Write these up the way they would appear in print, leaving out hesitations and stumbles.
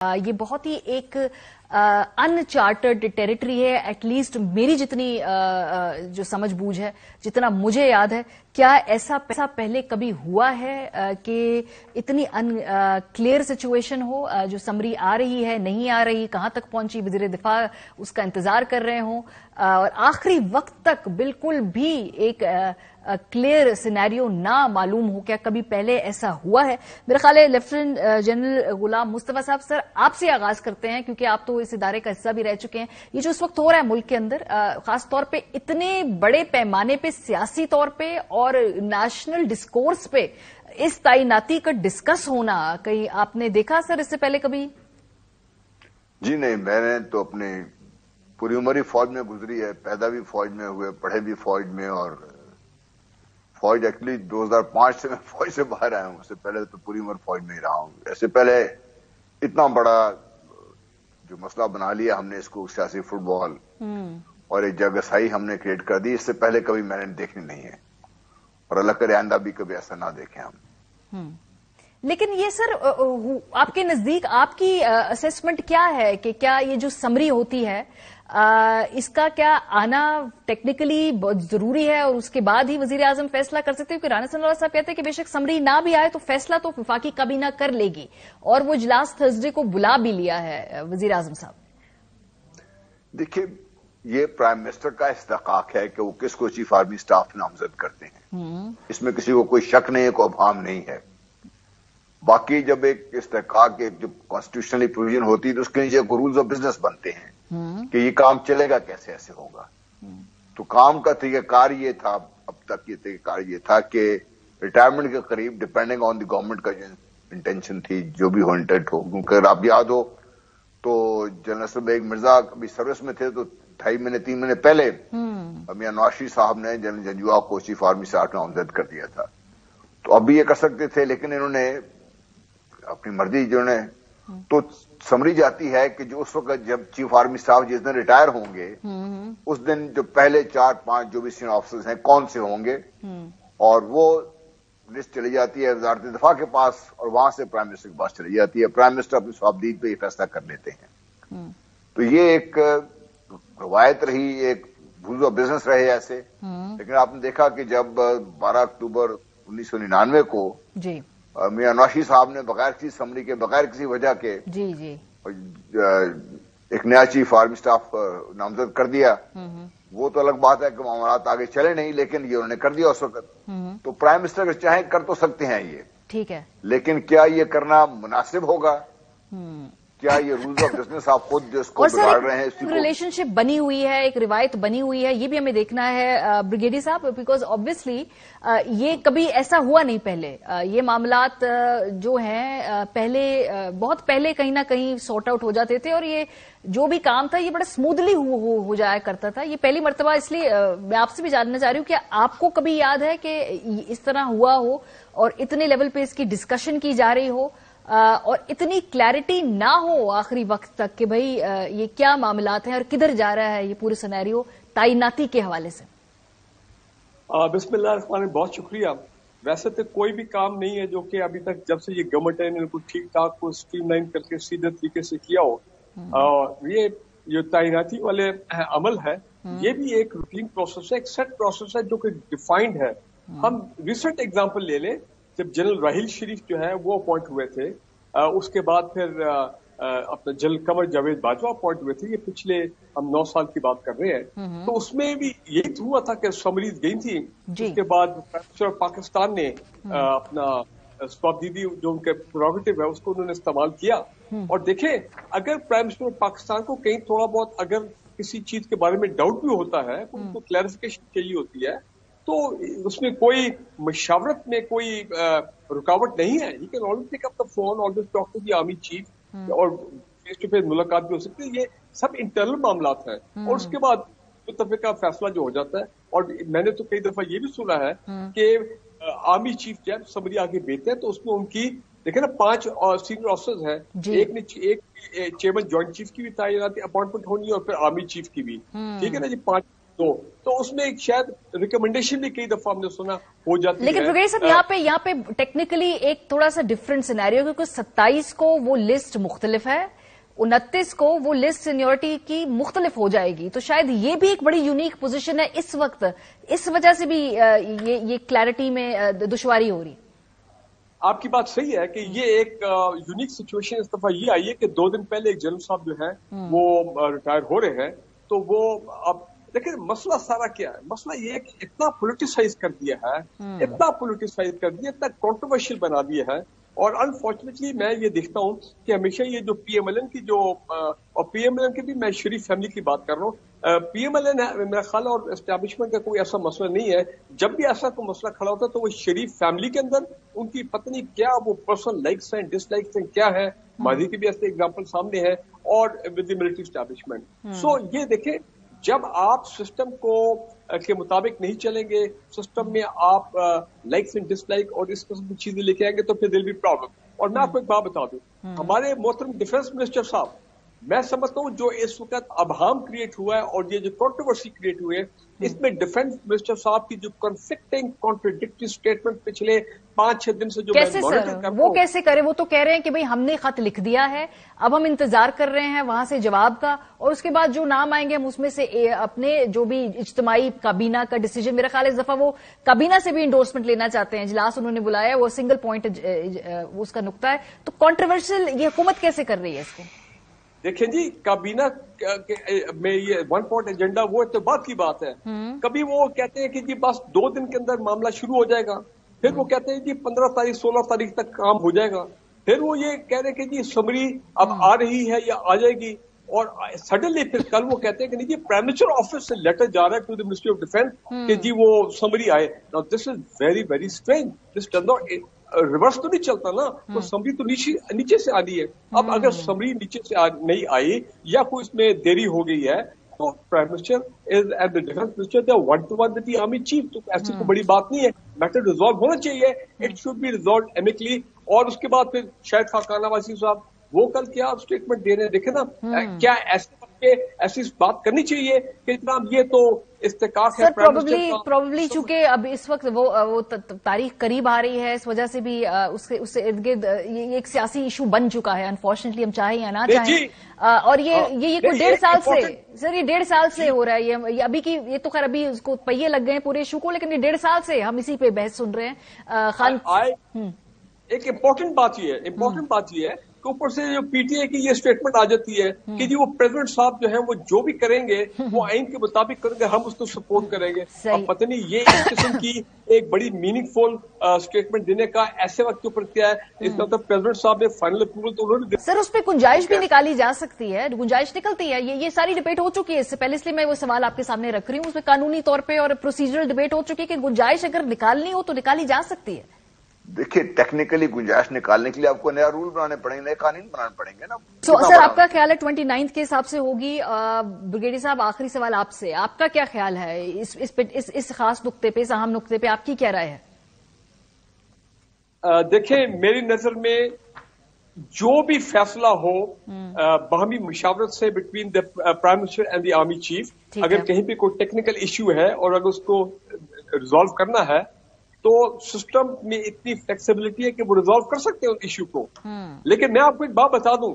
یہ بہت ہی ایک انچارٹرڈ ٹیریٹری ہے، ایٹ لیسٹ میری جتنی جو سمجھ بوجھ ہے، جتنا مجھے یاد ہے. کیا ایسا پہلے کبھی ہوا ہے کہ اتنی ان کلیئر سچویشن ہو، جو سمری آ رہی ہے نہیں آ رہی، کہاں تک پہنچی، وزیر دفاع اس کا انتظار کر رہے ہوں اور آخری وقت تک بالکل بھی ایک کلیئر سینیریو نہ معلوم ہو؟ کیا کبھی پہلے ایسا ہوا ہے؟ میرا خیال ہے لیفٹیننٹ جنرل غلام مصطفیٰ صاحب، سر آپ سے آغاز کرتے ہیں کیونکہ آپ تو اس ادارے کا حصہ بھی رہ چکے ہیں. یہ جو اس وقت ہو رہا ہے ملک کے اندر، خاص طور پہ اتنے بڑے پیمانے پہ سیاسی طور پہ اور نیشنل ڈسکورس پہ اس تعیناتی کا ڈسکس ہونا، کہیں آپ نے دیکھا سر اس سے پہلے کبھی؟ جی نہیں، میں نے تو اپنی پوری عمر ہی فوج میں گزری ہے، پیدا بھی فوج میں ہوئے، پڑھے بھی فوج میں، اور فوج ایکچولی 2005 سے میں فوج سے باہر آیا ہوں. اس سے پہلے تو پوری عمر فوج میں ہی رہا ہوں. ایسے پہلے اتنا بڑا جو مسئلہ بنا لیا ہم نے اس کو، سیاسی فٹ بال اور ایک جگہسائی ہم نے کریٹ کر دی، اس سے پہلے کبھی میں نے دیکھنی نہیں ہے، اور اللہ کرے آئندہ بھی کبھی ایسا نہ دیکھیں ہم. لیکن یہ سر آپ کے نزدیک آپ کی اسیسمنٹ کیا ہے کہ کیا یہ جو سمری ہوتی ہے اس کا کیا آنا ٹیکنیکلی بہت ضروری ہے اور اس کے بعد ہی وزیر اعظم فیصلہ کر سکتے ہیں؟ کیونکہ رانا ثناء اللہ صاحب کہتے ہیں کہ بے شک سمری نہ بھی آئے تو فیصلہ تو وفاقی کابینہ کر لے گی، اور وہ اجلاس تھرسڈے کو بلا بھی لیا ہے وزیر اعظم صاحب. دیکھیے، یہ پرائم منسٹر کا استحقاق ہے کہ وہ کس کو چیف آرمی سٹاف نامزد کرتے ہیں. اس میں کسی کو کوئی شک نہیں ہے، کوئی ابہام نہیں ہے. باقی جب ایک استحقاق ایک جو کانسٹیٹیوشنلی پروویژن ہوتی ہے تو اس کے نیچے رولز آف بزنس بنتے ہیں کہ یہ کام چلے گا کیسے، ایسے ہوگا. تو کام کا طریقہ کار یہ تھا، اب تک یہ طریقہ کار یہ تھا کہ ریٹائرمنٹ کے قریب ڈپینڈنگ آن دی گورنمنٹ کا جو انٹینشن تھی، جو بھی ہو انٹینٹ ہو، کیونکہ آپ یاد ہو تو جنرل اسد بیگ مرزا ابھی سروس میں تھے تو 2.5 مہینے 3 مہینے پہلے میاں نواز شریف صاحب نے جنرل جنجوعہ کو چیف آرمی سٹاف نامزد کر دیا تھا. تو اب بھی یہ کر سکتے تھے، لیکن انہوں نے اپنی مرضی جو نے تو سمری جاتی ہے کہ جو اس وقت جب چیف آرمی سٹاف جس دن ریٹائر ہوں گے اس دن جو پہلے 4-5 جو بھی سینئر آفیسرز ہیں کون سے ہوں گے، اور وہ لسٹ چلی جاتی ہے وزارت دفاع کے پاس اور وہاں سے پرائم منسٹر کے پاس چلی جاتی ہے. پرائم منسٹر اپنی صوابدید پہ یہ فیصلہ کر لیتے ہیں. تو یہ ایک روایت رہی، ایک رولز آف بزنس رہے ایسے. لیکن آپ نے دیکھا کہ جب 12 اکتوبر 1999 کو میاں نواز شریف صاحب نے بغیر کسی سمری کے، بغیر کسی وجہ کے ایک نیا چیف آرمی سٹاف نامزد کر دیا، وہ تو الگ بات ہے کہ معاملات آگے چلے نہیں، لیکن یہ انہوں نے کر دیا اس وقت. تو پرائم منسٹر اگر چاہیں کر تو سکتے ہیں یہ، ٹھیک ہے، لیکن کیا یہ کرنا مناسب ہوگا؟ کیا یہ رولز آف بزنس آپ خود جو اس کو بگاڑ رہے ہیں؟ اور ریلیشن شپ بنی ہوئی ہے، ایک روایت بنی ہوئی ہے، یہ بھی ہمیں دیکھنا ہے بریگیڈیئر صاحب، بیکاز آبویسلی یہ کبھی ایسا ہوا نہیں پہلے. یہ معاملات جو ہیں پہلے، بہت پہلے کہیں نہ کہیں سارٹ آؤٹ ہو جاتے تھے، اور یہ جو بھی کام تھا یہ بڑا اسموتھلی ہو جایا کرتا تھا. یہ پہلی مرتبہ، اس لیے میں آپ سے بھی جاننا چاہ رہی ہوں کہ آپ کو کبھی یاد ہے کہ اس طرح ہوا ہو اور اتنے لیول پہ اس کی ڈسکشن کی جا رہی ہو اور اتنی کلیئرٹی نہ ہو آخری وقت تک کہ بھئی یہ کیا معاملات ہیں اور کدھر جا رہا ہے یہ پورے سینیریو تعیناتی کے حوالے سے؟ بسم اللہ الرحمن الرحیم، بہت شکریہ. ویسے تو کوئی بھی کام نہیں ہے جو کہ ابھی تک جب سے یہ گورنمنٹ ہے ان کو ٹھیک ٹھاک کو اسٹریم لائن کر کے سیدھے طریقے سے کیا ہو. یہ جو تعیناتی والے عمل ہے یہ بھی ایک روٹین پروسیس ہے، ایک سیٹ پروسیس ہے جو کہ ڈیفائنڈ ہے. ہم ریسنٹ ایگزامپل لے لیں، جب جنرل راحیل شریف جو ہے وہ اپوائنٹ ہوئے تھے، اس کے بعد پھر اپنا جنرل قمر جاوید باجوہ اپوائنٹ ہوئے تھے، یہ پچھلے ہم 9 سال کی بات کر رہے ہیں. تو اس میں بھی یہی ہوا تھا کہ سمریز گئی تھی. اس کے بعد پاکستان نے اپنا صوابدیدی جو ان کے پروگیٹو ہے اس کو انہوں نے استعمال کیا. اور دیکھیں، اگر پرائم منسٹر پاکستان کو کہیں تھوڑا بہت اگر کسی چیز کے بارے میں ڈاؤٹ بھی ہوتا ہے، ان کو کلیریفیکیشن چاہیے ہوتی ہے، تو اس میں کوئی مشاورت میں کوئی رکاوٹ نہیں ہے. You can always pick up the phone, always talk to the army chief, اور فیس ٹو فیس ملاقات بھی ہو سکتی ہے. یہ سب انٹرنل معاملات ہیں. اور اس کے بعد متفقہ فیصلہ جو ہو جاتا ہے. اور میں نے تو کئی دفعہ یہ بھی سنا ہے کہ آرمی چیف جب سمری آگے بھیجتے ہیں تو اس میں ان کی دیکھیں نا 5 سینئر آفیسرز ہیں، ایک چیئرمین جوائنٹ چیف کی بھی تعیناتی اپوائنٹمنٹ ہونی ہے اور پھر آرمی چیف کی بھی. ٹھیک ہے نا جی، 5 दो, तो उसमें एक शायद रिकमेंडेशन भी कई दफा हमने सुना हो जाती है। लेकिन ब्रिगेडियर साहब यहाँ पे टेक्निकली एक थोड़ा सा डिफरेंट सिनेरियो, क्योंकि 27 को वो लिस्ट मुख्तलिफ है, 29 को वो लिस्ट सीनियोरिटी की मुख्तलिफ हो जाएगी, तो शायद ये भी एक बड़ी यूनिक पोजीशन है इस वक्त, इस वजह से भी ये क्लैरिटी में दुश्वारी हो रही। आपकी बात सही है कि ये एक यूनिक सिचुएशन इस दफा ये आई है कि 2 दिन पहले एक जनरल साहब जो है वो रिटायर हो रहे हैं, तो वो अब देखिए मसला सारा क्या है, मसला ये है कि इतना पोलिटिसाइज कर दिया है, इतना पोलिटिसाइज कर दिया, इतना कॉन्ट्रोवर्शियल बना दिया है। और अनफॉर्चुनेटली मैं ये देखता हूँ कि हमेशा ये जो पीएमएलएन की जो और पीएमएलएन की भी मैं शरीफ फैमिली की बात कर रहा हूँ, पीएमएलएन मेरा ख्याल और एस्टैब्लिशमेंट का कोई ऐसा मसला नहीं है। जब भी ऐसा कोई मसला खड़ा होता है तो वो शरीफ फैमिली के अंदर उनकी पत्नी क्या वो पर्सनल लाइक्स हैं डिसलाइक्स हैं क्या है, माजी की भी ऐसे एग्जाम्पल सामने है, और विद द मिलिट्री एस्टैब्लिशमेंट। सो ये देखें, जब आप सिस्टम को के मुताबिक नहीं चलेंगे, सिस्टम में आप लाइक्स एंड डिसलाइक और इस किस्म की चीजें लेके आएंगे तो फिर दिल भी प्रॉब्लम। और मैं आपको एक बात बता दूं, हमारे मोहतरम डिफेंस मिनिस्टर साहब, मैं समझता हूं जो इस वक्त अभाम क्रिएट हुआ है और ये जो कंट्रोवर्सी क्रिएट हुई है, इसमें डिफेंस मिनिस्टर साहब की जो कॉन्फ्लिक्टिंग कॉन्ट्रडिक्टरी स्टेटमेंट पिछले 5-6 दिन से जो कैसे सर वो कैसे करे, वो तो कह रहे हैं कि भाई हमने खत लिख दिया है, अब हम इंतजार कर रहे हैं वहां से जवाब का, और उसके बाद जो नाम आएंगे हम उसमें से अपने जो भी इज्तिमाई काबीना का डिसीजन, मेरा ख्याल है इस दफा वो काबीना से भी इंडोर्समेंट लेना चाहते हैं, इजलास उन्होंने बुलाया है, वो सिंगल पॉइंट उसका नुकता है, तो कॉन्ट्रोवर्शियल ये हुकूमत कैसे कर रही है इसको? देखें जी, काबीना में ये 1 पॉइंट एजेंडा वो इत्तेबाक की बात है। कभी वो कहते हैं कि जी बस 2 दिन के अंदर मामला शुरू हो जाएगा, फिर वो कहते हैं जी 15 तारीख 16 तारीख तक काम हो जाएगा, फिर वो ये कह रहे हैं कि जी समरी अब आ रही है या आ जाएगी, और सडनली फिर कल वो कहते हैं कि नहीं जी प्राइम मिनिस्टर ऑफिस से लेटर जा रहा है to the ministry of defence कि जी वो समरी आए। Now this is very very strange, this does not reverse तो नहीं चलता ना, तो समरी तो नीचे से आ रही है। अब अगर समरी नीचे से नहीं आई या कोई इसमें देरी हो गई है, तो prime minister is and the defence minister they one two one with the army chief, तो ऐसी कोई बड़ी बात नहीं है, मैटर रिजॉल्व होना चाहिए, इट शुड बी रिजॉल्व एमिकली। और उसके बाद फिर शायद खाकाना वासी साहब वो कल क्या स्टेटमेंट दे रहे हैं, देखे ना, क्या ऐसी बात करनी चाहिए कि जनाब ये तो इस्तेकाक है। प्रोबेबली चूंकि अब इस वक्त वो तारीख करीब आ रही है, इस वजह से भी उससे इर्द गिर्द ये एक सियासी इशू बन चुका है, अनफॉर्चुनेटली हम चाहें या ना चाहें, और ये कोई 1.5 साल से सर, ये 1.5 साल से हो रहा है, ये अभी की ये तो खैर अभी उसको पहिए लग गए हैं पूरे इशू को, लेकिन ये 1.5 साल से हम इसी पे बहस सुन रहे हैं। खान एक इम्पोर्टेंट बात ये है कि ऊपर से जो पीटीआई की ये स्टेटमेंट आ जाती है कि जी वो प्रेसिडेंट साहब जो है वो जो भी करेंगे वो आइन के मुताबिक करेंगे, हम उसको सपोर्ट करेंगे। अब पता नहीं ये इस किस्म की एक बड़ी मीनिंगफुल स्टेटमेंट देने का ऐसे वक्त के ऊपर क्या है, इसका मतलब प्रेसिडेंट साहब ने फाइनल अप्रूवल तो उन्होंने सर उस पर गुंजाइश भी निकाली जा सकती है, गुंजाइश निकलती है, ये सारी डिबेट हो चुकी है इससे पहले, इसलिए मैं वो सवाल आपके सामने रख रही हूँ, उसमें कानूनी तौर पर और प्रोसीजरल डिबेट हो चुकी है कि गुंजाइश अगर निकालनी हो तो निकाली जा सकती है। देखिए टेक्निकली गुंजाइश निकालने के लिए आपको नया रूल बनाने पड़ेंगे, नए कानून बनाने पड़ेंगे ना। सर आपका ख्याल है 29 के हिसाब से होगी? ब्रिगेडियर साहब आखिरी सवाल आपसे, आपका क्या ख्याल है इस खास नुक्ते पे, इस अहम नुक्ते पे आपकी क्या राय है? देखें मेरी नजर में जो भी फैसला हो बाहमी मुशावरत से between the prime minister and the army chief, अगर कहीं पे कोई टेक्निकल इश्यू है और अगर उसको रिजॉल्व करना है तो सिस्टम में इतनी फ्लेक्सिबिलिटी है कि वो रिजॉल्व कर सकते हैं उस इश्यू को। लेकिन मैं आपको एक बात बता दूं,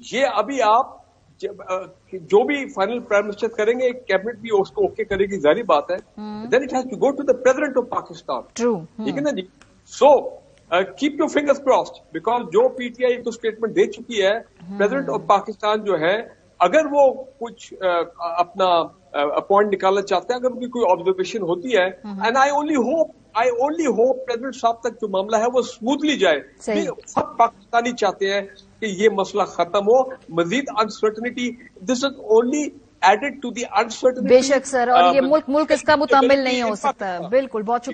ये अभी आप जो भी फाइनल प्राइम मिनिस्टर करेंगे, कैबिनेट भी उसको ओके करेगी, जारी बात है, then it has to go to the president of Pakistan. ठीक है ना जी? So keep your fingers crossed, because जो पीटीआई को स्टेटमेंट दे चुकी है, प्रेसिडेंट ऑफ पाकिस्तान जो है अगर वो कुछ अपना अपॉइंट निकालना चाहते हैं, अगर उनकी कोई ऑब्जर्वेशन होती है, and I only hope president साहब तक जो मामला है वो स्मूथली जाए। सब पाकिस्तानी चाहते हैं कि ये मसला खत्म हो, मजीद uncertainty, this is only added to the uncertainty. बेशक सर, और ये मुल्क इसका मुतामिल नहीं हो सकता। बिल्कुल, बहुत